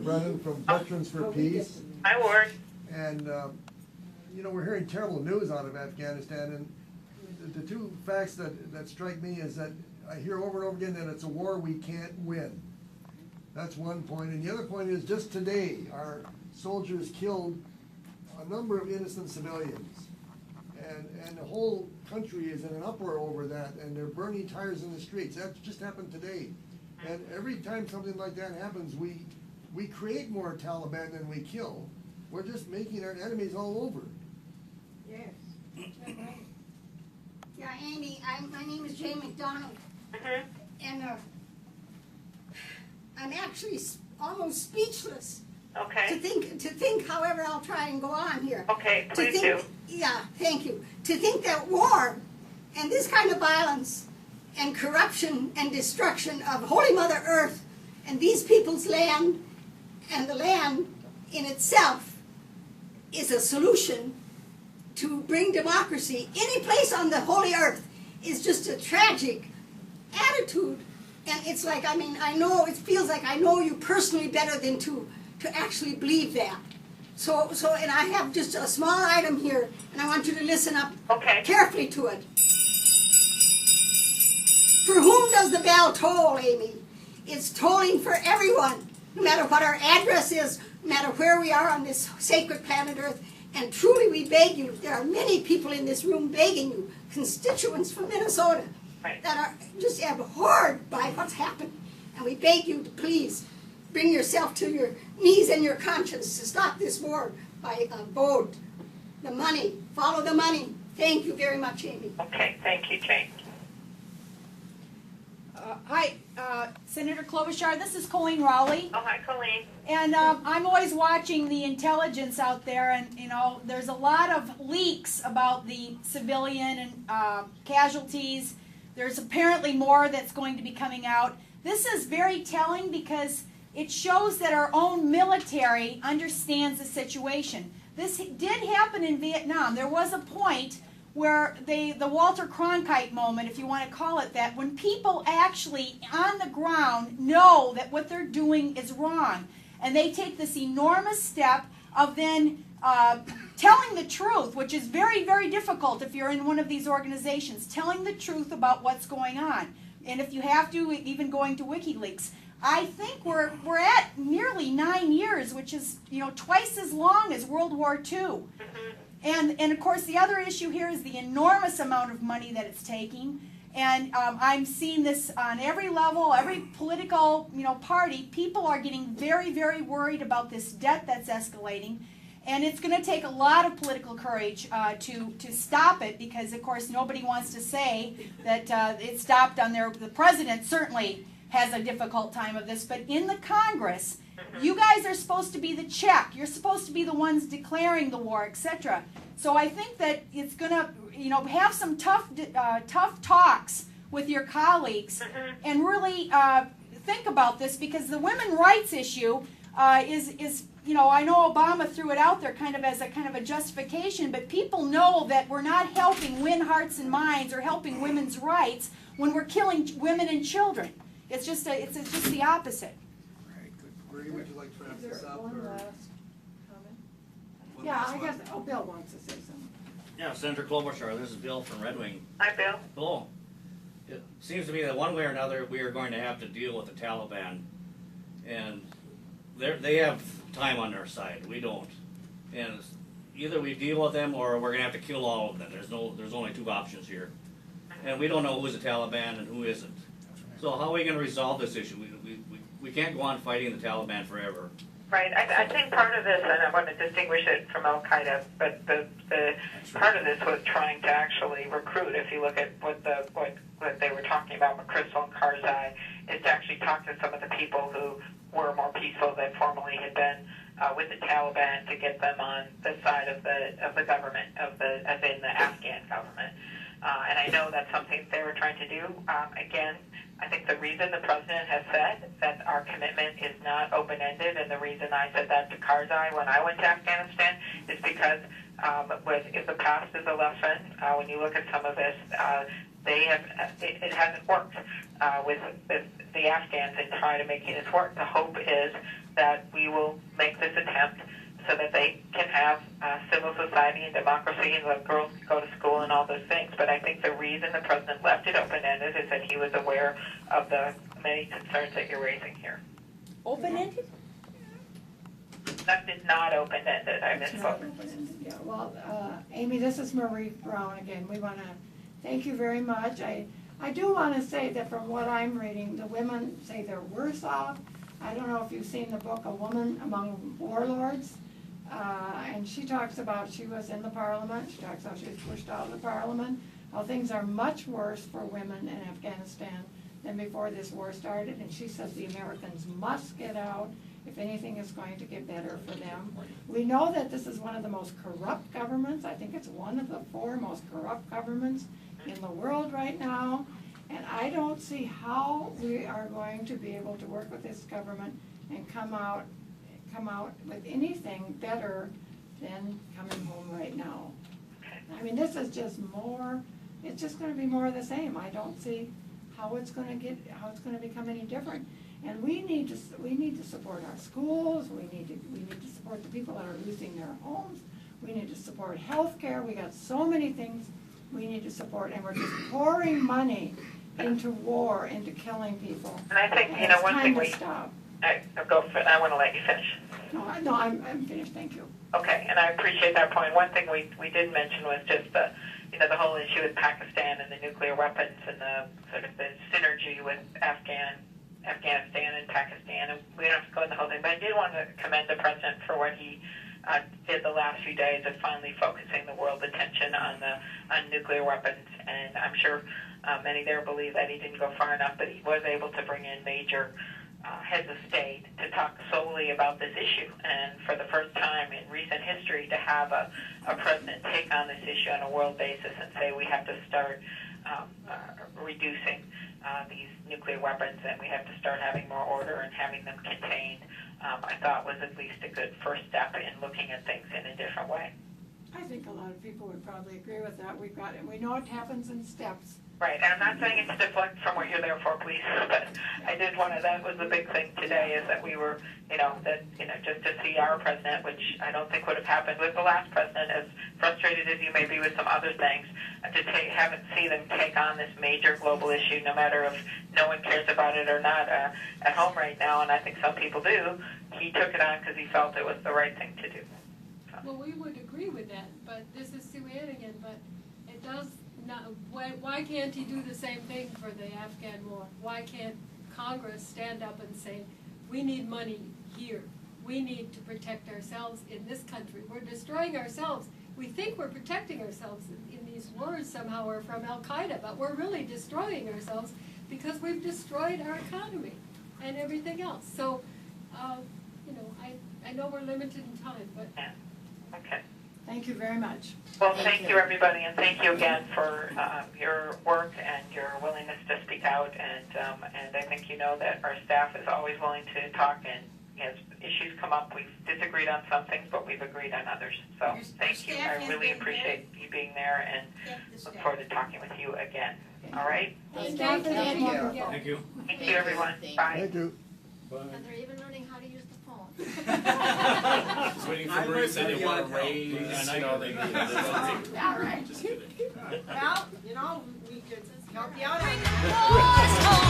Brennan from Veterans for Peace. Hi, Ward. And, you know, we're hearing terrible news out of Afghanistan, and the two facts that strike me is that I hear over and over again that it's a war we can't win. That's one point. And the other point is just today, our soldiers killed a number of innocent civilians. And the whole country is in an uproar over that, and they're burning tires in the streets. That just happened today. And every time something like that happens, we create more Taliban than we kill. We're just making our enemies all over. Yes. Right. Yeah, Amy, my name is Jay McDonald. And I'm actually almost speechless. Okay. To think, however, I'll try and go on here. Okay, please do. Yeah, thank you. To think that war and this kind of violence and corruption and destruction of Holy Mother Earth and these people's land and the land in itself is a solution to bring democracy any place on the Holy Earth is just a tragic attitude. And it's like, I mean, I know, it feels like I know you personally better than to actually believe that. So, and I have just a small item here, and I want you to listen up carefully to it. For whom does the bell toll, Amy? It's tolling for everyone, no matter what our address is, no matter where we are on this sacred planet Earth. And truly we beg you, there are many people in this room begging you, constituents from Minnesota, that are just abhorred by what's happened. And we beg you to please bring yourself to your knees and your conscience to stop this war by a vote. The money, follow the money. Thank you very much, Amy. Okay, thank you, Jane. Hi, Senator Klobuchar. This is Colleen Rowley. Oh, hi, Colleen. And I'm always watching the intelligence out there, and you know, there's a lot of leaks about the civilian and casualties. There's apparently more that's going to be coming out. This is very telling because it shows that our own military understands the situation. This did happen in Vietnam. There was a point where the Walter Cronkite moment, if you want to call it that, when people actually on the ground know that what they're doing is wrong. And they take this enormous step of then telling the truth, which is very, very difficult if you're in one of these organizations, telling the truth about what's going on. And if you have to, even going to WikiLeaks. I think we're at nearly 9 years, which is, you know, twice as long as World War II. And of course, the other issue here is the enormous amount of money that it's taking. And I'm seeing this on every level, every political, you know, party. People are getting very, very worried about this debt that's escalating. And it's going to take a lot of political courage to stop it, because, of course, nobody wants to say that it stopped on their. The president certainly has a difficult time of this, but in the Congress, you guys are supposed to be the check. You're supposed to be the ones declaring the war, etc. So I think that it's going to, you know, have some tough talks with your colleagues and really think about this, because the women's rights issue is, you know, I know Obama threw it out there kind of as a kind of a justification, but people know that we're not helping win hearts and minds or helping women's rights when we're killing women and children. It's just it's just the opposite. Right, good. Bree, would you like to wrap this up? One or? last comment? Yeah, I guess, oh, Bill wants to say something. Yeah, Senator Klobuchar, this is Bill from Red Wing. Hi, Bill. Hello. It seems to me that one way or another we are going to have to deal with the Taliban. And they have time on their side. We don't. And either we deal with them or we're going to have to kill all of them. There's only two options here. And we don't know who's a Taliban and who isn't. So how are we going to resolve this issue? We can't go on fighting the Taliban forever. Right. I think part of this, and I want to distinguish it from Al Qaeda, but the part of this was trying to actually recruit. If you look at what they were talking about with Crystal and Karzai, is to actually talk to some of the people who were more peaceful that formerly had been with the Taliban, to get them on the side of the government, as in the Afghan government. And I know that's something they were trying to do. Again, I think the reason the president has said that our commitment is not open-ended, and the reason I said that to Karzai when I went to Afghanistan, is because If the past is a lesson, when you look at some of this, it hasn't worked with the Afghans in trying to make this work. The hope is that we will make this attempt so that they can have civil society and democracy and let girls go to school and all those things. But I think the reason the president left it open-ended is that he was aware of the many concerns that you're raising here. Open-ended? That is not open-ended. I misspoke. Yeah, well, Amy, this is Marie Brown again. We want to thank you very much. I do want to say that from what I'm reading, the women say they're worse off. I don't know if you've seen the book, A Woman Among Warlords, and she talks about, she was in the parliament, she talks about she was pushed out of the parliament, how things are much worse for women in Afghanistan than before this war started, and she says the Americans must get out if anything is going to get better for them. We know that this is one of the most corrupt governments. I think it's one of the 4 most corrupt governments in the world right now. And I don't see how we are going to be able to work with this government and come out with anything better than coming home right now. I mean, this is just more, it's just gonna be more of the same. I don't see how it's gonna become any different. And we need to support our schools, we need to support the people that are losing their homes, we need to support healthcare. We got so many things we need to support, and we're just pouring money into war, into killing people. And I think, and one thing it's time to stop. I want to let you finish. No, I'm finished, thank you. Okay, and I appreciate that point. One thing we did mention was just the whole issue with Pakistan and the nuclear weapons and the sort of the synergy with Afghanistan and Pakistan, and we don't have to go into the whole thing, but I did want to commend the president for what he did the last few days of finally focusing the world's attention on nuclear weapons, and I'm sure many there believe that he didn't go far enough, but he was able to bring in major heads of state to talk solely about this issue, and for the first time in recent history to have a president take on this issue on a world basis and say we have to start reducing these nuclear weapons, and we have to start having more order and having them contained, I thought was at least a good first step in looking at things in a different way. I think a lot of people would probably agree with that. We know it happens in steps. Right, and I'm not saying it's to deflect from what you're there for, please, but I did want to, that was the big thing today, is that we were, just to see our president, which I don't think would have happened with the last president, as frustrated as you may be with some other things, to see them take on this major global issue, no matter if no one cares about it or not, at home right now, and I think some people do. He took it on because he felt it was the right thing to do. So. Well, we would agree with that, but this is Sue Hannigan, but it does not, why can't he do the same thing for the Afghan war? Why can't Congress stand up and say, we need money here. We need to protect ourselves in this country. We're destroying ourselves. We think we're protecting ourselves in these wars somehow or from Al-Qaeda, but we're really destroying ourselves because we've destroyed our economy and everything else. So, I know we're limited in time, but... Yeah. Okay. Thank you very much. Well, thank you, everybody, and thank you again for your work and your willingness to speak out. And I think you know that our staff is always willing to talk, and as issues come up, we've disagreed on some things, but we've agreed on others. So thank you. I really appreciate you being there, and look forward to talking with you again. All right? Thank you. Thank you. Thank you, everyone. Bye. Thank you. And they're even learning how to use the phone. Just waiting for Marie to say they want to raise, Yeah, right. Just kidding. Well, we could help you out.